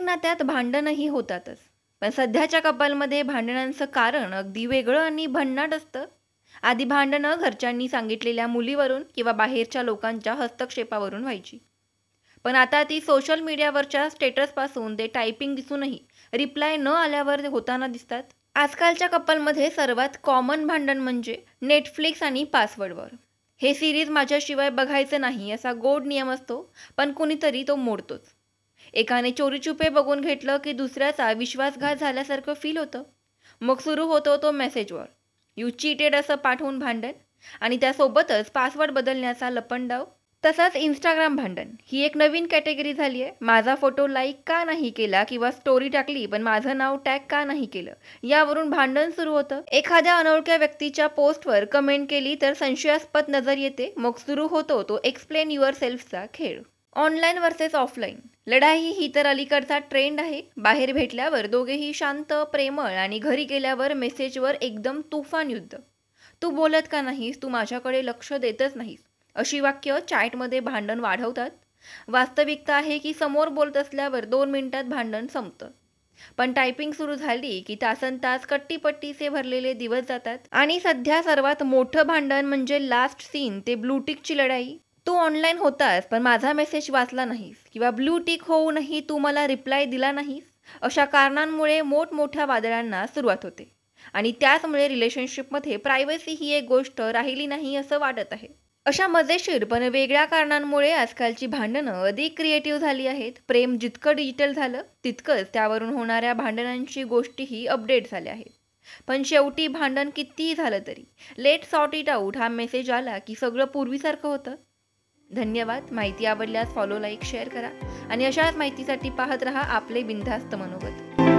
नात्यात भांडणही होतातच. पण सध्याच्या कपलमध्ये भांडणांचं कारण अगदी वेगळं आणि भन्नाट असतं. आधी भांडणं घरच्यांनी सांगितलेल्या मुलीवरून किंवा बाहेरच्या लोकांच्या हस्तक्षेपावरून व्हायची. पण आता ती सोशल मीडियावरच्या स्टेटसपासून ते टायपिंग दिसूनही रिप्लाय न आल्यावर होताना दिसतात. आजकालच्या कपलमध्ये सर्वात कॉमन भांडण म्हणजे नेटफ्लिक्स आणि पासवर्डवर. हे सिरीज माझ्याशिवाय बघायचं नाही असा गोड नियम असतो, पण कुणीतरी तो मोडतोच. एकाने चोरीचुपे बघून घेतलं की दुसऱ्याचा विश्वासघात झाल्यासारखं फील होतं. मग सुरू होतो तो मेसेजवर यू चीटेड असं पाठवून भांडण आणि त्यासोबतच पासवर्ड बदलण्याचा लपंडाव. तसंच इंस्टाग्राम भांडण ही एक नवीन कॅटेगरी झाली आहे. माझा फोटो लाईक का नाही केला किंवा स्टोरी टाकली पण माझं नाव टॅग का नाही केलं, यावरून भांडण सुरू होतं. एखाद्या अनोळख्या व्यक्तीच्या पोस्टवर कमेंट केली तर संशयास्पद नजर येते. मग सुरू होतो तो एक्सप्लेन युअर सेल्फचा खेळ. ऑनलाईन वर्सेस ऑफलाईन लढाई ही तर अलीकडचा ट्रेंड आहे. बाहेर भेटल्यावर दोघेही शांत प्रेमळ आणि घरी गेल्यावर मेसेजवर एकदम तुफान युद्ध. तू बोलत का नाहीस, तू माझ्याकडे लक्ष देतच नाहीस, अशी वाक्य चॅटमध्ये भांडण वाढवतात. वास्तविकता आहे की समोर बोलत असल्यावर 2 मिनिटात भांडण संपतं. पण टायपिंग सुरू झाली की तासनतास कट्टीपट्टीचे भरलेले दिवस जातात. आणि सध्या सर्वात मोठं भांडण म्हणजे लास्ट सीन ते ब्लूटिकची लढाई. तू ऑनलाईन होतास पण माझा मेसेज वाचला नाहीस किंवा ब्लू टिक होऊनही तू मला रिप्लाय दिला नाहीस, अशा कारणांमुळे मोठमोठ्या वादळांना सुरुवात होते. आणि त्याचमुळे रिलेशनशिपमध्ये प्रायव्हसी ही एक गोष्ट राहिली नाही असं वाटत आहे. अशा मजेशीर पण वेगळ्या कारणांमुळे आजकालची भांडणं अधिक क्रिएटिव्ह झाली आहेत. प्रेम जितकं डिजिटल झालं तितकंच त्यावरून होणाऱ्या भांडणांची गोष्टीही अपडेट झाल्या आहेत. पण शेवटी भांडण कितीही झालं तरी लेट सॉर्ट इट आउट हा मेसेज आला की सगळं पूर्वीसारखं होतं. धन्यवाद. माहिती आवडल्यास फॉलो, लाईक, शेअर करा आणि अशाच माहितीसाठी पाहत रहा आपले बिनधास्त मनोगत.